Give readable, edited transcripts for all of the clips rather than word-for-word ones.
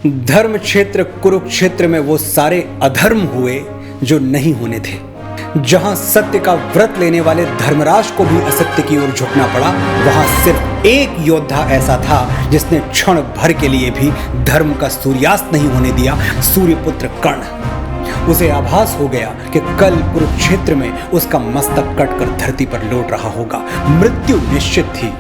धर्म क्षेत्र कुरुक्षेत्र में वो सारे अधर्म हुए जो नहीं होने थे। जहां सत्य का व्रत लेने वाले धर्मराज को भी असत्य की ओर झुकना पड़ा, वहां सिर्फ एक योद्धा ऐसा था जिसने क्षण भर के लिए भी धर्म का सूर्यास्त नहीं होने दिया, सूर्यपुत्र कर्ण। उसे आभास हो गया कि कल कुरुक्षेत्र में उसका मस्तक कटकर धरती पर लौट रहा होगा। मृत्यु निश्चित थी,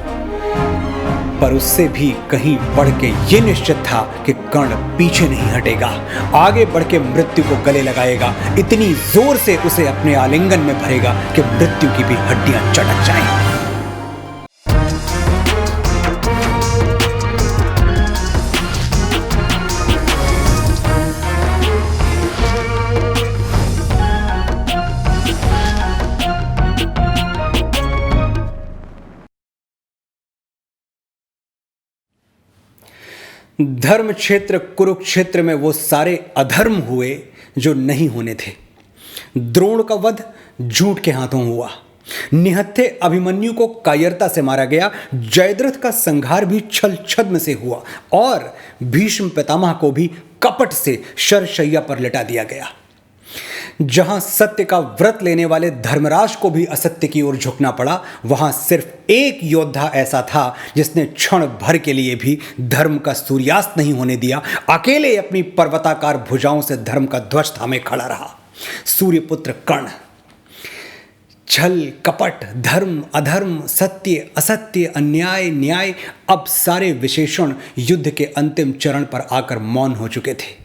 पर उससे भी कहीं बढ़ के ये निश्चित था कि कर्ण पीछे नहीं हटेगा, आगे बढ़ के मृत्यु को गले लगाएगा, इतनी जोर से उसे अपने आलिंगन में भरेगा कि मृत्यु की भी हड्डियां चटक जाएं। धर्म क्षेत्र कुरुक्षेत्र में वो सारे अधर्म हुए जो नहीं होने थे। द्रोण का वध झूठ के हाथों हुआ, निहत्थे अभिमन्यु को कायरता से मारा गया, जयद्रथ का संहार भी छल छद्म से हुआ और भीष्म पितामह को भी कपट से शरशैया पर लिटा दिया गया। जहां सत्य का व्रत लेने वाले धर्मराज को भी असत्य की ओर झुकना पड़ा, वहां सिर्फ एक योद्धा ऐसा था जिसने क्षण भर के लिए भी धर्म का सूर्यास्त नहीं होने दिया, अकेले अपनी पर्वताकार भुजाओं से धर्म का ध्वज थामे खड़ा रहा, सूर्यपुत्र कर्ण। छल कपट, धर्म अधर्म, सत्य असत्य, अन्याय न्याय, अब सारे विशेषण युद्ध के अंतिम चरण पर आकर मौन हो चुके थे।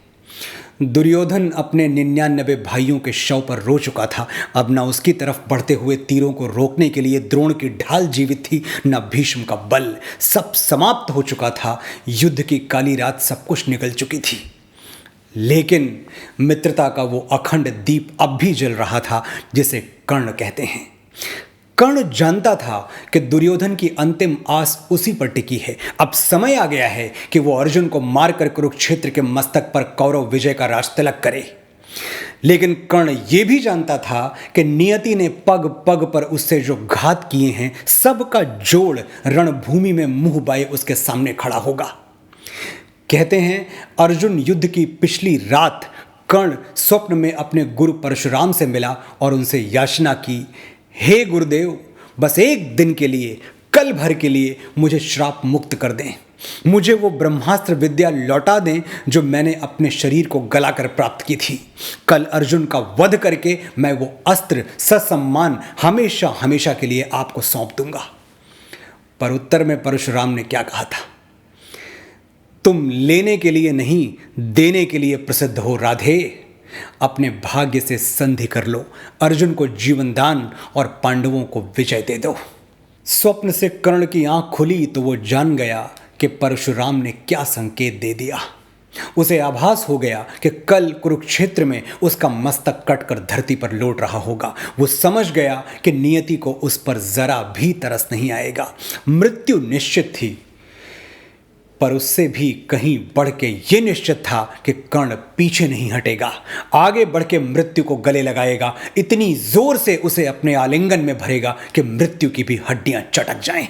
दुर्योधन अपने 99 भाइयों के शव पर रो चुका था। अब न उसकी तरफ बढ़ते हुए तीरों को रोकने के लिए द्रोण की ढाल जीवित थी, न भीष्म का बल। सब समाप्त हो चुका था, युद्ध की काली रात सब कुछ निकल चुकी थी। लेकिन मित्रता का वो अखंड दीप अब भी जल रहा था जिसे कर्ण कहते हैं। कर्ण जानता था कि दुर्योधन की अंतिम आस उसी पर टिकी है। अब समय आ गया है कि वो अर्जुन को मारकर कुरुक्षेत्र के मस्तक पर कौरव विजय का राज तिलक करे। लेकिन कर्ण ये भी जानता था कि नियति ने पग पग पर उससे जो घात किए हैं, सबका जोड़ रणभूमि में मुंह बाए उसके सामने खड़ा होगा। कहते हैं अर्जुन युद्ध की पिछली रात कर्ण स्वप्न में अपने गुरु परशुराम से मिला और उनसे याचना की, हे गुरुदेव, बस एक दिन के लिए, कल भर के लिए मुझे श्राप मुक्त कर दें, मुझे वो ब्रह्मास्त्र विद्या लौटा दें जो मैंने अपने शरीर को गलाकर प्राप्त की थी। कल अर्जुन का वध करके मैं वो अस्त्र ससम्मान हमेशा हमेशा के लिए आपको सौंप दूंगा। पर उत्तर में परशुराम ने क्या कहा था? तुम लेने के लिए नहीं, देने के लिए प्रसिद्ध हो राधे। अपने भाग्य से संधि कर लो, अर्जुन को जीवन दान और पांडवों को विजय दे दो। स्वप्न से कर्ण की आंख खुली तो वो जान गया कि परशुराम ने क्या संकेत दे दिया। उसे आभास हो गया कि कल कुरुक्षेत्र में उसका मस्तक कटकर धरती पर लौट रहा होगा। वो समझ गया कि नियति को उस पर जरा भी तरस नहीं आएगा। मृत्यु निश्चित थी, पर उससे भी कहीं बढ़ के ये निश्चित था कि कर्ण पीछे नहीं हटेगा, आगे बढ़ के मृत्यु को गले लगाएगा, इतनी जोर से उसे अपने आलिंगन में भरेगा कि मृत्यु की भी हड्डियां चटक जाएं।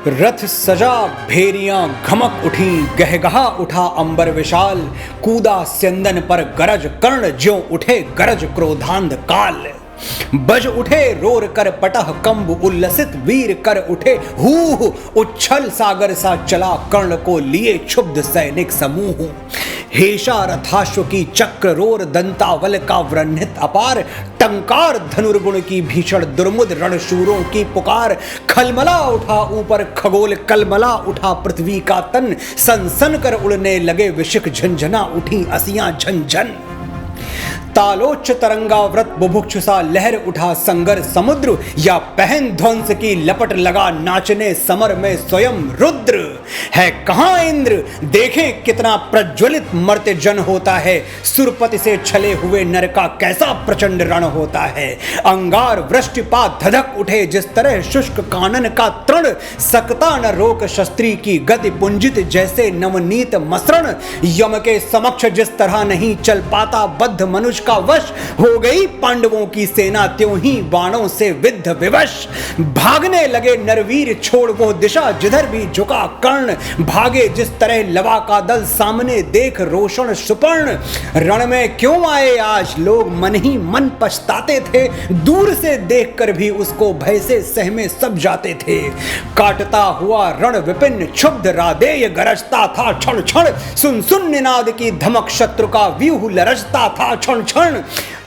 रथ सजा भेरियां घमक उठी, गहगहा उठा अंबर विशाल, कूदा स्यंदन पर गरज कर्ण, ज्यों उठे गरज क्रोधांध काल। बज उठे रोर कर पटह कंब, उल्लसित वीर कर उठे हूह, उच्छल सागर सा चला कर्ण को लिए क्षुब्ध सैनिक समूह। हेषा रथाश्व की चक्र रोर, दंतावल का व्रन्हित अपार, टंकार धनुर्गुण की भीषण दुर्मुद, रणशूरों की पुकार। खलमला उठा ऊपर खगोल, कलमला उठा पृथ्वी का तन, सनसन कर उड़ने लगे विशिख, झंझना उठी असियां झंझन। तालोच्च तरंगाव्रत बुभुक्षुसा लहर उठा संगर समुद्र, या पहन ध्वंस की लपट लगा नाचने समर में स्वयं रुद्र। है कहां इंद्र, देखें कितना प्रज्वलित मर्त्य जन होता है, सुरपति से छले हुए नर का कैसा प्रचंड रण होता है। अंगार वृष्टिपात धधक उठे जिस तरह शुष्क कानन का तृण, सकता न रोक शस्त्री की गति पुंजित जैसे नवनीत मसरण। यम के समक्ष जिस तरह नहीं चल पाता बद्ध मनुष्य का वश हो गई पांडवों की सेना, त्यों ही बाणों से विद्ध विवश। भागने लगे नरवीर छोड़ वो दिशा, जिधर भी झुका कर्ण भागे जिस तरह लवा का दल, सामने देख रोशन सुपर्ण। रण में क्यों आए आज लोग मन ही मन पछताते थे, दूर से देखकर भी उसको भय से सहमे सब जाते थे। काटता हुआ रण विपिन क्षुब्ध राधेय गरजता था क्षण क्षण, सुन सुन निनाद की धमक शत्रु का व्यूह लरजता था क्षण क्षण।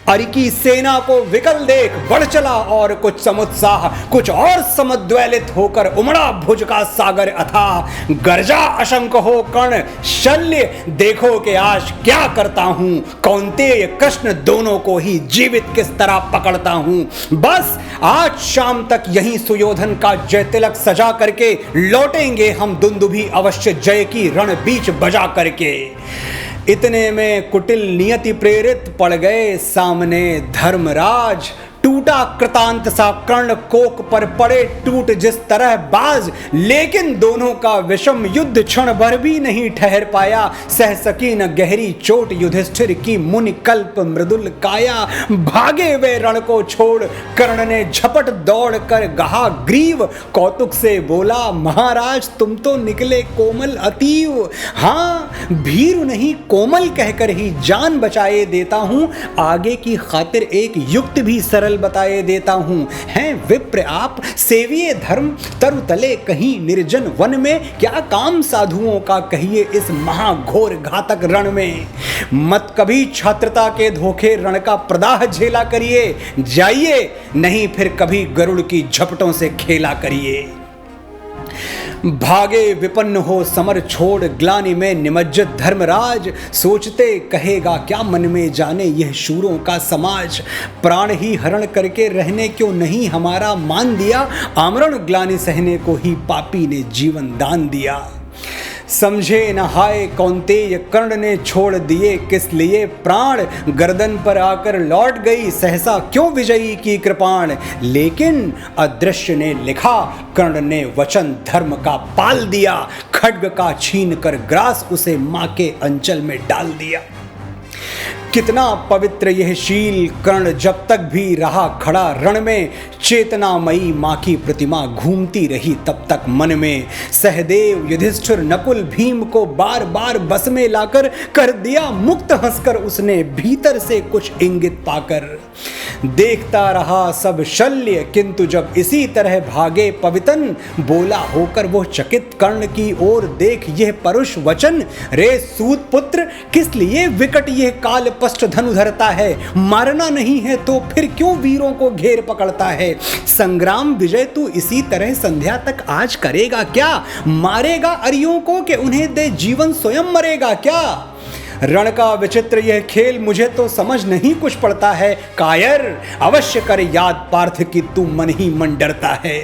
अरि की सेना को विकल देख बढ़ चला और कुछ समुत्साह, कुछ और समद्वैलित होकर उमड़ा भुज का सागर अथाह। गर्जा अशंक हो कर्ण शल्य, देखो कि आज क्या करता हूं, कौन्तेय कृष्ण दोनों को ही जीवित किस तरह पकड़ता हूं। बस आज शाम तक यहीं सुयोधन का जय तिलक सजा करके लौटेंगे हम दुंदुभी अवश्य जय की रण बीच बजा करके। इतने में कुटिल नियति प्रेरित पड़ गए सामने धर्मराज। टूटा कृतांत सा कर्ण कोक पर पड़े टूट जिस तरह बाज, लेकिन दोनों का विषम युद्ध क्षण भर भी नहीं ठहर पाया। सह सकी न गहरी चोट युधिष्ठिर की मुनि कल्प मृदुल काया। भागे वे रण को छोड़ कर्ण ने झपट दौड़ कर गहा ग्रीव, कौतुक से बोला महाराज तुम तो निकले कोमल अतीव। हाँ भीरु नहीं कोमल कहकर ही जान बचाए देता हूं, आगे की खातिर एक युक्त भी सरल बताए देता हूं। हैं विप्र आप सेविये धर्म तरु तले कहीं निर्जन वन में, क्या काम साधुओं का कहिए इस महाघोर घातक रण में। मत कभी छात्रता के धोखे रण का प्रदाह झेला करिए, जाइए नहीं फिर कभी गरुड़ की झपटों से खेला करिए। भागे विपन्न हो समर छोड़ ग्लानि में निमज्जित धर्मराज, सोचते कहेगा क्या मन में जाने यह शूरों का समाज। प्राण ही हरण करके रहने क्यों नहीं हमारा मान दिया, आमरण ग्लानि सहने को ही पापी ने जीवन दान दिया। समझे न हाय कौन्तेय कर्ण ने छोड़ दिए किस लिए प्राण, गर्दन पर आकर लौट गई सहसा क्यों विजयी की कृपाण। लेकिन अदृश्य ने लिखा कर्ण ने वचन धर्म का पाल दिया, खड्ग का छीन कर ग्रास उसे मां के अंचल में डाल दिया। कितना पवित्र यह शील कर्ण जब तक भी रहा खड़ा रण में, चेतनामयी मां की प्रतिमा घूमती रही तब तक मन में। सहदेव युधिष्ठिर नकुल भीम को बार बार बस में लाकर कर दिया मुक्त, हंसकर उसने भीतर से कुछ इंगित पाकर। देखता रहा सब शल्य किंतु जब इसी तरह भागे पवितन, बोला होकर वो चकित कर्ण की ओर देख यह परुष वचन। रे सूत पुत्र किस लिए विकट यह काल पष्ट धनु धरता है, मारना नहीं है तो फिर क्यों वीरों को घेर पकड़ता है। संग्राम विजय तू इसी तरह संध्या तक आज करेगा क्या, मारेगा अरियों को कि उन्हें दे जीवन स्वयं मरेगा क्या। रण का विचित्र यह खेल मुझे तो समझ नहीं कुछ पड़ता है, कायर अवश्य कर याद पार्थ की तू मन ही मन डरता है।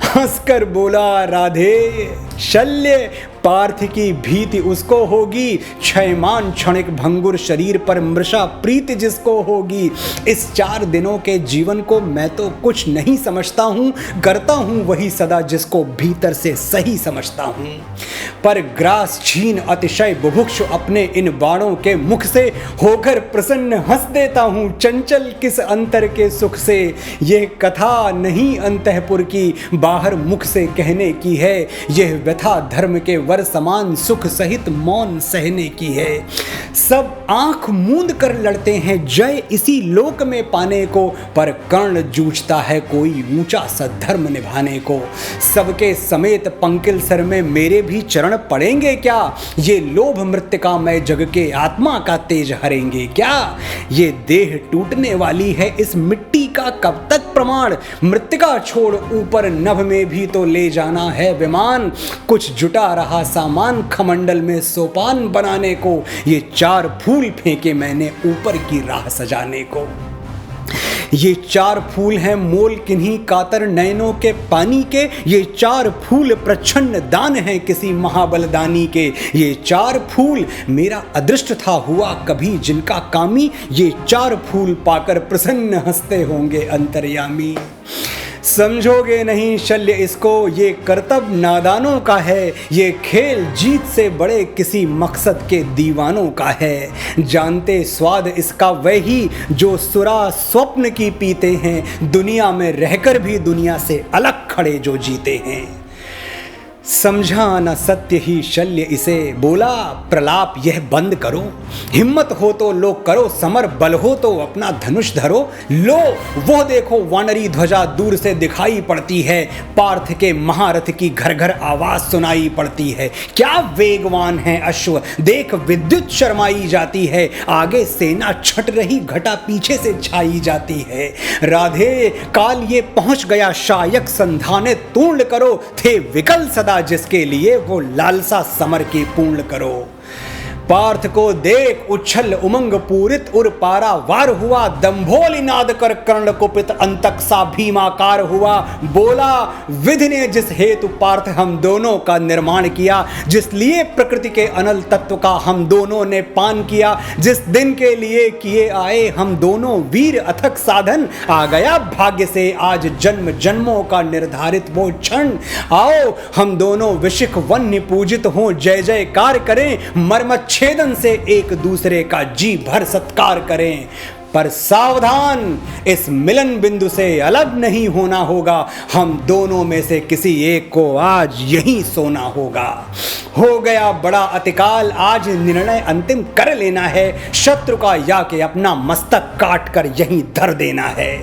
हंसकर बोला राधे शल्य पार्थ की भीति उसको होगी, क्षयमान क्षणिक भंगुर शरीर पर मृषा प्रीति जिसको होगी। इस 4 दिनों के जीवन को मैं तो कुछ नहीं समझता हूँ, करता हूँ वही सदा जिसको भीतर से सही समझता हूँ। पर ग्रास छीन अतिशय बुभुक्षु अपने इन बाणों के मुख से, होकर प्रसन्न हंस देता हूँ चंचल किस अंतर के सुख से। यह कथा नहीं अंतःपुर की बाहर मुख से कहने की है, यह व्यथा धर्म के वर समान सुख सहित मौन सहने की है। सब आंख मूंद कर लड़ते हैं जय इसी लोक में पाने को, पर कर्ण जूझता है कोई ऊंचा सद्धर्म निभाने को। सबके समेत पंकिल सर में मेरे भी चरण पड़ेंगे क्या, ये लोभ मृतिका में जग के आत्मा का तेज हरेंगे क्या। ये देह टूटने वाली है इस मिट्टी का कब तक प्रमाण, मृतिका छोड़ ऊपर नभ में भी तो ले जाना है विमान। कुछ जुटा रहा सामान खमंडल में सोपान बनाने को, ये 4 फूल फेंके मैंने ऊपर की राह सजाने को। ये 4 फूल हैं मोल किन्हीं कातर नयनों के पानी के, ये 4 फूल प्रच्छन्न दान हैं किसी महाबलदानी के। ये 4 फूल मेरा अदृष्ट था हुआ कभी जिनका कामी, ये 4 फूल पाकर प्रसन्न हंसते होंगे अंतर्यामी। समझोगे नहीं शल्य इसको, ये करतब नादानों का है, ये खेल जीत से बड़े किसी मकसद के दीवानों का है। जानते स्वाद इसका वही जो सुरा स्वप्न की पीते हैं, दुनिया में रहकर भी दुनिया से अलग खड़े जो जीते हैं। समझा न सत्य ही शल्य इसे, बोला प्रलाप यह बंद करो। हिम्मत हो तो लो करो समर, बल हो तो अपना धनुष धरो। लो वो देखो वानरी ध्वजा दूर से दिखाई पड़ती है, पार्थ के महारथ की घर घर आवाज सुनाई पड़ती है। क्या वेगवान है अश्व, देख विद्युत शर्माई जाती है। आगे सेना छट रही, घटा पीछे से छाई जाती है। राधे काल ये पहुंच गया शायक, संधाने तूर्ण करो। थे विकल सदा जिसके लिए वो लालसा समर की पूर्ण करो। पार्थ को देख उच्छल उमंग पूरित, उर पारा वार हुआ। दंभोल नाद कर कर्ण कुपित, अंतक सा भीमाकार हुआ। बोला विधि ने जिस हेतु पार्थ हम दोनों का निर्माण किया, जिस लिए प्रकृति के अनल तत्व का हम दोनों ने पान किया, जिस दिन के लिए किए आए हम दोनों वीर अथक साधन, आ गया भाग्य से आज जन्म जन्मों का निर्धारित वो क्षण। आओ हम दोनों विशिख वन्य पूजित हों, जय जयकार करें, मर्म छेदन से एक दूसरे का जी भर सत्कार करें। पर सावधान, इस मिलन बिंदु से अलग नहीं होना होगा। हम दोनों में से किसी एक को आज यहीं सोना होगा। हो गया बड़ा अतिकाल, आज निर्णय अंतिम कर लेना है। शत्रु का या के अपना मस्तक काट कर यहीं धर देना है।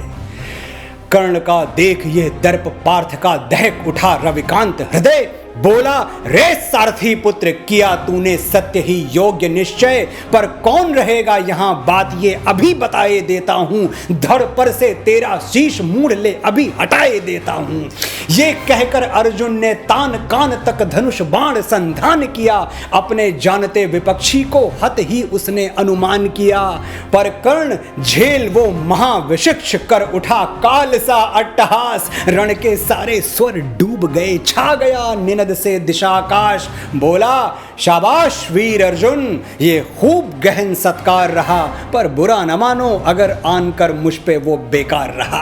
कर्ण का देख यह दर्प पार्थ का दहक उठा रविकांत हृदय। बोला रे सारथी पुत्र, किया तूने सत्य ही योग्य निश्चय। पर कौन रहेगा यहाँ, बात ये अभी बताए देता हूँ। धड़ पर से तेरा शीश मूढ़ ले, अभी हटाए देता हूँ। ये कहकर अर्जुन ने तान कान तक धनुष बाण संधान किया। अपने जानते विपक्षी को हत ही उसने अनुमान किया। पर कर्ण झेल वो महाविशिक्ष कर उठा काल सा अट्टहास। रण के सारे स्वर डूब गए, छा गया निनद से दिशाकाश। बोला शाबाश वीर अर्जुन, ये खूब गहन सत्कार रहा। पर बुरा न मानो अगर आनकर मुझ पे वो बेकार रहा।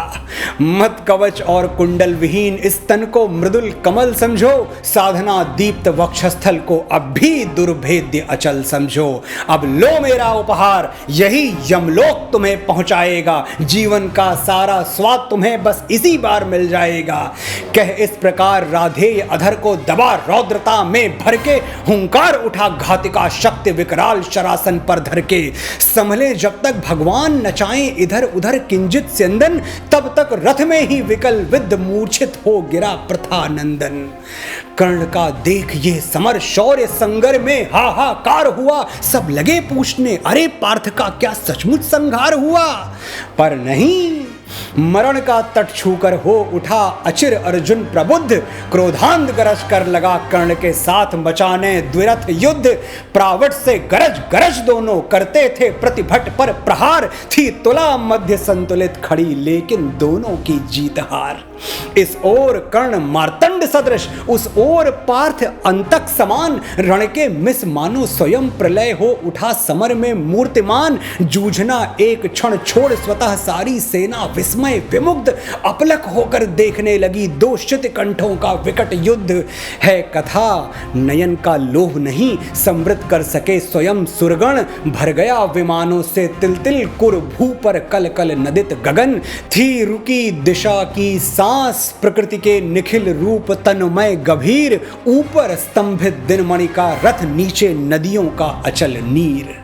मत कवच और कुंडल विहीन इस तन को मृदुल कमल समझो। साधना दीप्त वक्षस्थल को अब भी दुर्भेद्य अचल समझो। अब लो मेरा उपहार, यही यमलोक तुम्हें पहुंचाएगा। जीवन का सारा स्वाद तुम्हें बस इसी बार मिल जाएगा। कह इस प्रकार राधेय अधर को दबा रौद्रता में भर के, हुंकार उठा घातिका शक्ति विकराल शरासन पर धर के। संभले जब तक भगवान नचाएं इधर उधर किंजित स्यंदन, तब तक रथ में ही विकल विद्ध मूर्छित हो गिरा प्रथानंदन। कर्ण का देख ये समर शौर्य संगर में हाहाकार हुआ। सब लगे पूछने अरे पार्थ का क्या सचमुच संहार हुआ। पर नहीं, मरण का तट छूकर हो उठा अचिर अर्जुन प्रबुद्ध। क्रोधांध गरज कर लगा कर्ण के साथ मचाने द्विरथ युद्ध। प्रावट से गरज गरज दोनों करते थे प्रतिभट पर प्रहार। थी तुला मध्य संतुलित खड़ी, लेकिन दोनों की जीत हार। इस ओर कर्ण मार्तंड सदृश, उस ओर पार्थ अंतक समान। रण के मिस मानो स्वयं प्रलय हो उठा समर में मूर्तिमान। जूझना एक क्षण छोड़ स्वतः सारी सेना विस्मय विमुग्ध अपलक होकर देखने लगी। दो शित कंठों का विकट युद्ध है कथा, नयन का लोभ नहीं समृद्ध कर सके स्वयं सुरगण। भर गया विमानों से तिल तिल कुर, भू पर कल कल नदित गगन। थी रुकी दिशा की सांस, प्रकृति के निखिल रूप तन्मय गंभीर। ऊपर स्तंभित दिनमणि का रथ, नीचे नदियों का अचल नीर।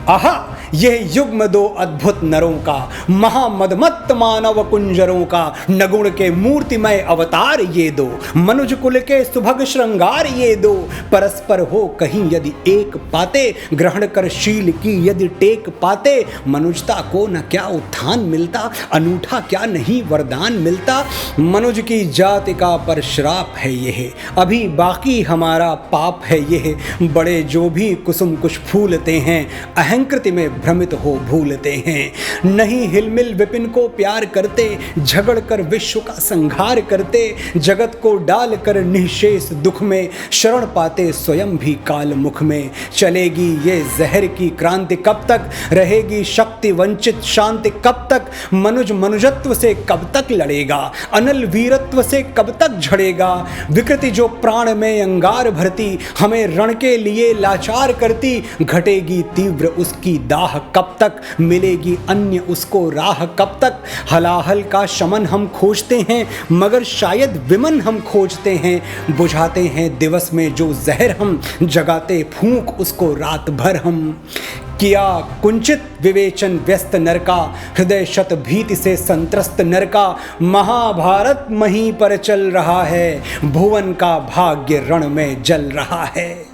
आहा यह युग्म दो अद्भुत नरों का, महामदमत्त मानव कुंजरों का। नगुण के मूर्तिमय अवतार ये दो, मनुज कुल के सुभग श्रृंगार ये दो। परस्पर हो कहीं यदि एक पाते, ग्रहण कर शील की यदि टेक पाते। मनुजता को न क्या उत्थान मिलता, अनूठा क्या नहीं वरदान मिलता। मनुज की जाति का पर श्राप है यह, अभी बाकी हमारा पाप है यह। बड़े जो भी कुसुम कुछ फूलते हैं, अहंकृति में भ्रमित हो भूलते हैं। नहीं हिलमिल विपिन को प्यार करते, झगड़ कर विश्व का संहार करते, जगत को डाल कर निःशेष दुख में शरण पाते स्वयं भी काल मुख में। चलेगी ये जहर की क्रांति कब तक, रहेगी शक्ति वंचित शांति कब तक, मनुज मनुजत्व से कब तक लड़ेगा, अनल वीरत्व से कब तक झड़ेगा। विकृति जो प्राण में अंगार भरती, हमें रण के लिए लाचार करती, घटेगी तीव्र उसकी दाह कब तक, मिलेगी अन्य उसको राह कब तक। हलाहल का शमन हम खोजते हैं, मगर शायद विमन हम खोजते हैं। बुझाते हैं दिवस में जो जहर हम, जगाते फूंक उसको रात भर हम। किया कुंचित विवेचन व्यस्त नर का, हृदय शत भीति से संत्रस्त नर का। महाभारत महीं पर चल रहा है, भुवन का भाग्य रण में जल रहा है।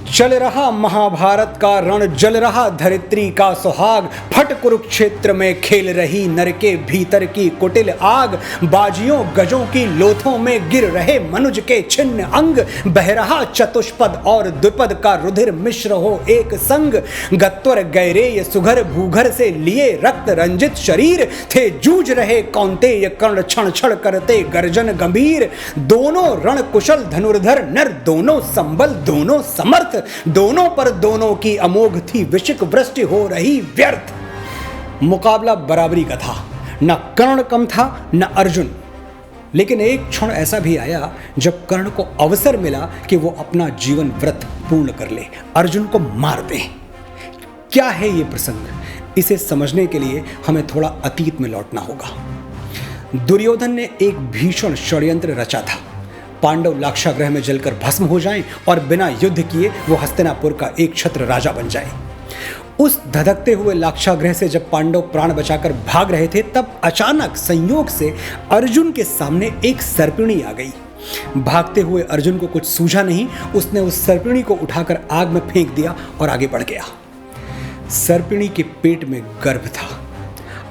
चल रहा महाभारत का रण, जल रहा धरित्री का सुहाग। फट कुरुक्षेत्र में खेल रही नर के भीतर की कुटिल आग। बाजियों गजों की लोथों में गिर रहे मनुज के छिन्न अंग। बह रहा चतुष्पद और द्विपद का रुधिर मिश्र हो एक संग। गत्वर गैरेय सुघर भूघर से लिए रक्त रंजित शरीर, थे जूझ रहे कौंतेय कर्ण क्षण क्षण करते गर्जन गंभीर। दोनों रण कुशल धनुर्धर नर, दोनों संबल दोनों समर्थ, दोनों पर दोनों की अमोघ थी विशिक वृष्टि हो रही व्यर्थ। मुकाबला बराबरी का था, न कर्ण कम था न अर्जुन। लेकिन एक क्षण ऐसा भी आया जब कर्ण को अवसर मिला कि वो अपना जीवन व्रत पूर्ण कर ले, अर्जुन को मार दे। क्या है ये प्रसंग, इसे समझने के लिए हमें थोड़ा अतीत में लौटना होगा। दुर्योधन ने एक भीषण षड्यंत्र रचा था, पांडव लाक्षागृह में जलकर भस्म हो जाएं और बिना युद्ध किए वो हस्तिनापुर का एक छत्र राजा बन जाए। उस धधकते हुए लाक्षागृह से जब पांडव प्राण बचाकर भाग रहे थे, तब अचानक संयोग से अर्जुन के सामने एक सर्पिणी आ गई। भागते हुए अर्जुन को कुछ सूझा नहीं, उसने उस सर्पिणी को उठाकर आग में फेंक दिया और आगे बढ़ गया। सर्पिणी के पेट में गर्भ था।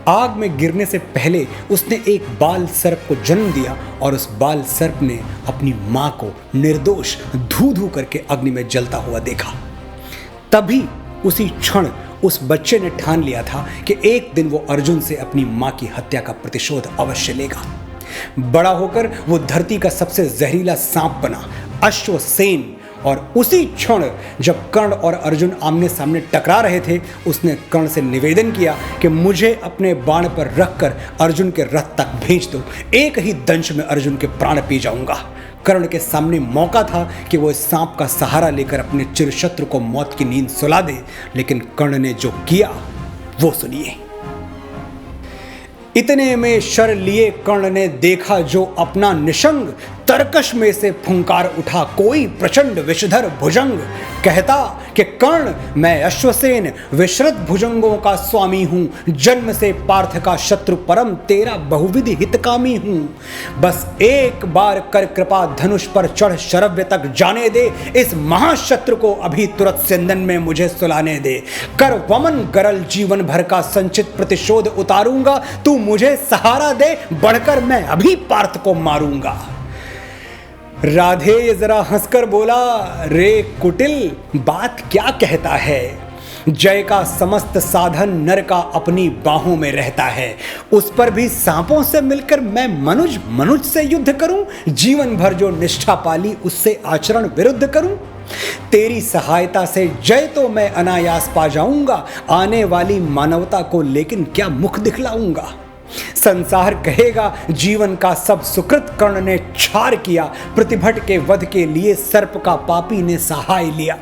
आग में गिरने से पहले उसने एक बाल सर्प को जन्म दिया और उस बाल सर्प ने अपनी मां को निर्दोष धू धू करके अग्नि में जलता हुआ देखा। तभी उसी क्षण उस बच्चे ने ठान लिया था कि एक दिन वो अर्जुन से अपनी मां की हत्या का प्रतिशोध अवश्य लेगा। बड़ा होकर वो धरती का सबसे जहरीला सांप बना, अश्वसेन। और उसी क्षण जब कर्ण और अर्जुन आमने सामने टकरा रहे थे, उसने कर्ण से निवेदन किया कि मुझे अपने बाण पर रखकर अर्जुन के रथ तक भेज दो, एक ही दंश में अर्जुन के प्राण पी जाऊंगा। कर्ण के सामने मौका था कि वो इस सांप का सहारा लेकर अपने चिरशत्रु को मौत की नींद सुला दे, लेकिन कर्ण ने जो किया वो सुनिए। इतने में शर लिए कर्ण ने देखा जो अपना निशंग, तरकश में से फुंकार उठा कोई प्रचंड विषधर भुजंग। कहता कि कर्ण, मैं अश्वसेन विश्रुत भुजंगों का स्वामी हूं, जन्म से पार्थ का शत्रु परम तेरा बहुविधि हितकामी हूं। बस एक बार कर कृपा धनुष पर चढ़ शरव्य तक जाने दे, इस महाशत्रु को अभी तुरंत सिंधन में मुझे सुलाने दे। कर वमन गरल जीवन भर का संचित प्रतिशोध उतारूंगा, तू मुझे सहारा दे, बढ़कर मैं अभी पार्थ को मारूंगा। राधेय जरा हंसकर बोला, रे कुटिल बात क्या कहता है। जय का समस्त साधन नर का अपनी बाहों में रहता है, उस पर भी सांपों से मिलकर मैं मनुज से युद्ध करूं, जीवन भर जो निष्ठा पाली उससे आचरण विरुद्ध करूं। तेरी सहायता से जय तो मैं अनायास पा जाऊंगा, आने वाली मानवता को लेकिन क्या मुख दिखलाऊंगा। संसार कहेगा जीवन का सब सुकृत कर्ण ने छार किया, प्रतिभट के वध के लिए सर्प का पापी ने सहाय लिया।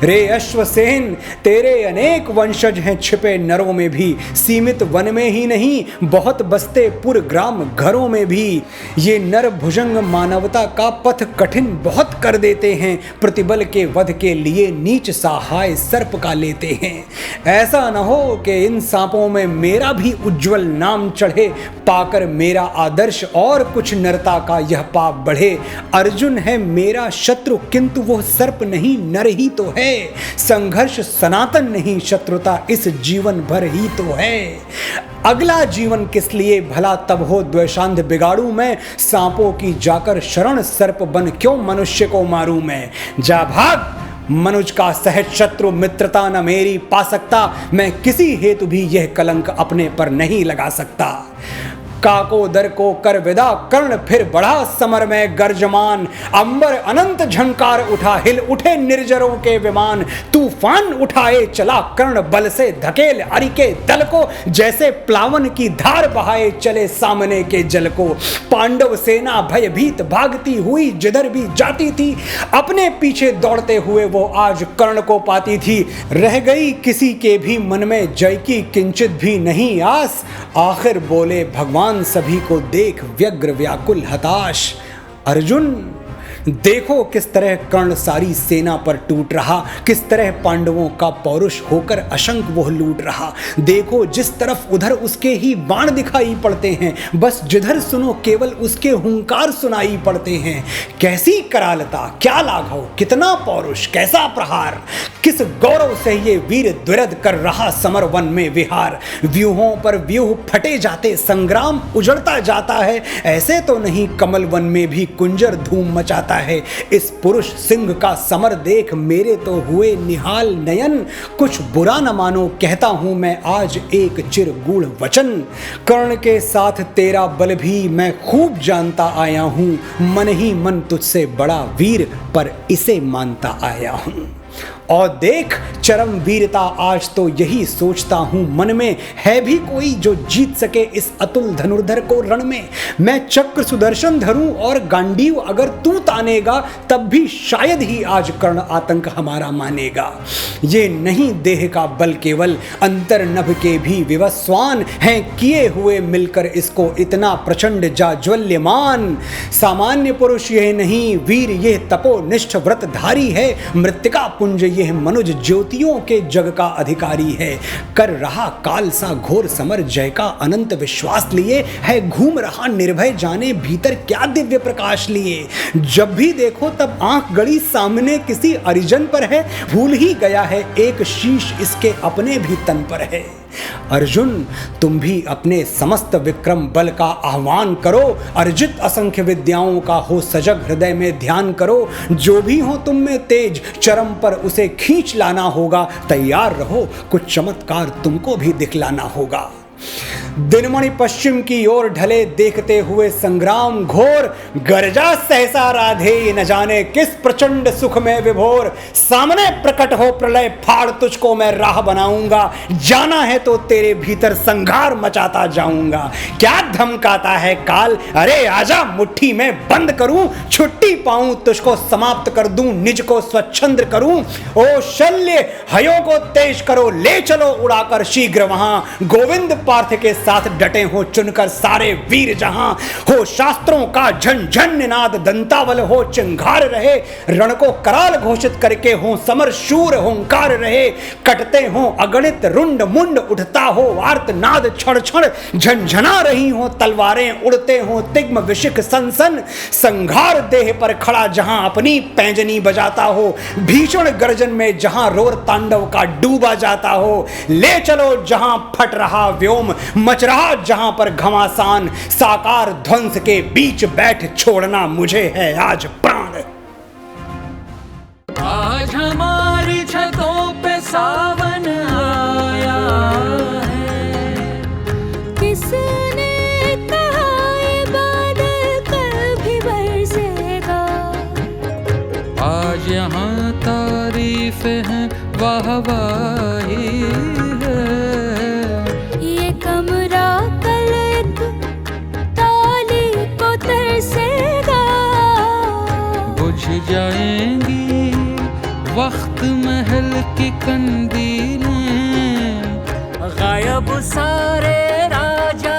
रे अश्वसेन, तेरे अनेक वंशज हैं छिपे नरों में भी, सीमित वन में ही नहीं बहुत बसते पुर ग्राम घरों में भी। ये नर भुजंग मानवता का पथ कठिन बहुत कर देते हैं, प्रतिबल के वध के लिए नीच सहाय सर्प का लेते हैं। ऐसा न हो कि इन सांपों में मेरा भी उज्जवल नाम चढ़े, पाकर मेरा आदर्श और कुछ नरता का यह पाप बढ़े। अर्जुन है मेरा शत्रु किंतु वो सर्प नहीं नर ही तो है, संघर्ष सनातन नहीं शत्रुता इस जीवन भर ही तो है। अगला जीवन किस लिए भला तब हो द्वेषांध बिगाड़ू मैं, सांपों की जाकर शरण सर्प बन क्यों मनुष्य को मारूं मैं। जा भाग मनुज का सहज शत्रु मित्रता न मेरी पा सकता, मैं किसी हेतु भी यह कलंक अपने पर नहीं लगा सकता। काको दर को कर विदा कर्ण फिर बढ़ा समर में गर्जमान, अंबर अनंत झंकार उठा हिल उठे निर्जरों के विमान, तूफान उठाए चला कर्ण बल से धकेल अरि के दल को, जैसे प्लावन की धार बहाए चले सामने के जल को। पांडव सेना भयभीत भागती हुई जिधर भी जाती थी, अपने पीछे दौड़ते हुए वो आज कर्ण को पाती थी। रह गई किसी के भी मन में जय की किंचित भी नहीं आस, आखिर बोले भगवान सभी को देख व्यग्र व्याकुल हताश। अर्जुन देखो किस तरह कर्ण सारी सेना पर टूट रहा, किस तरह पांडवों का पौरुष होकर अशंक वह लूट रहा। देखो जिस तरफ उधर उसके ही बाण दिखाई पड़ते हैं, बस जिधर सुनो केवल उसके हुंकार सुनाई पड़ते हैं। कैसी करालता, क्या लाघव, कितना पौरुष, कैसा प्रहार, किस गौरव से ये वीर द्विरद कर रहा समर वन में विहार। व्यूहों पर व्यूह फटे जाते, संग्राम उजड़ता जाता है, ऐसे तो नहीं कमल वन में भी कुंजर धूम मचाता है। इस पुरुष सिंह का समर देख मेरे तो हुए निहाल नयन, कुछ बुरा न मानो कहता हूं मैं आज एक चिर गूढ़ वचन। कर्ण के साथ तेरा बल भी मैं खूब जानता आया हूं, मन ही मन तुझसे बड़ा वीर पर इसे मानता आया हूं। और देख चरम वीरता आज तो यही सोचता हूं मन में, है भी कोई जो जीत सके इस अतुल धनुर्धर को रण में। मैं चक्र सुदर्शन धरूं और गांडीव अगर तू तानेगा, तब भी शायद ही आज कर्ण आतंक हमारा मानेगा। ये नहीं देह का बल केवल, अंतर नभ के भी विवस्वान हैं किए हुए मिलकर इसको इतना प्रचंड जाज्वल्यमान। सामान्य पुरुष यह नहीं वीर, यह तपोनिष्ठ व्रतधारी है, मृत्तिका पुंज यह मनुज ज्योतियों के जग का अधिकारी है। कर रहा काल सा घोर समर जय का अनंत विश्वास लिए, है घूम रहा निर्भय जाने भीतर क्या दिव्य प्रकाश लिए। जब भी देखो तब आंख गड़ी सामने किसी अरिजन पर है, भूल ही गया है एक शीश इसके अपने भी तन पर है। अर्जुन तुम भी अपने समस्त विक्रम बल का आह्वान करो, अर्जित असंख्य विद्याओं का हो सजग हृदय में ध्यान करो। जो भी हो तुम में तेज चरम पर उसे खींच लाना होगा, तैयार रहो कुछ चमत्कार तुमको भी दिखलाना होगा। दिनमणि पश्चिम की ओर ढले देखते हुए संग्राम घोर, गर्जा सहसा राधे न जाने किस प्रचंड सुख में विभोर। सामने प्रकट हो प्रलय फाड़ तुझको मैं राह बनाऊंगा, जाना है तो तेरे भीतर संघार मचाता जाऊंगा। क्या धमकाता है काल, अरे आजा मुट्ठी में बंद करूं, छुट्टी पाऊं तुझको समाप्त कर दूं, निज को स्वच्छंद करूं। ओ शल्य हयों को तेज करो, ले चलो उड़ाकर शीघ्र वहां। गोविंद पार्थ के साथ डटे हो चुनकर सारे वीर जहां, हो शास्त्रों का झंझन निनाद दंतावल हो चिंगार रहे। रण को कराल घोषित करके हो समर शूर होंकार रहे। कटते हो अगणित रुंड मुंड, उठता हो आर्तनाद क्षण क्षण, झंझना रही हो तलवारें, उड़ते हो तिग्म विशिख सनसन। संघार देह पर खड़ा जहां अपनी पैंजनी बजाता हो, भीषण गर्जन में जहां रोर तांडव का डूबा जाता हो। ले चलो जहां फट रहा व्योम, मच रहा जहां पर घमासान, साकार ध्वंस के बीच बैठ छोड़ना मुझे है आज प्राण। आज हमारी छतों पे सावन आया है, किसने कहा ये बादल कभी बरसेगा। आज यहाँ तारीफें हैं वाहवाही है, ये कमरा कल एक ताली को तरसेगा। बुझ जाएंगी वक्त महल की कंदीलें, गायब सारे राजा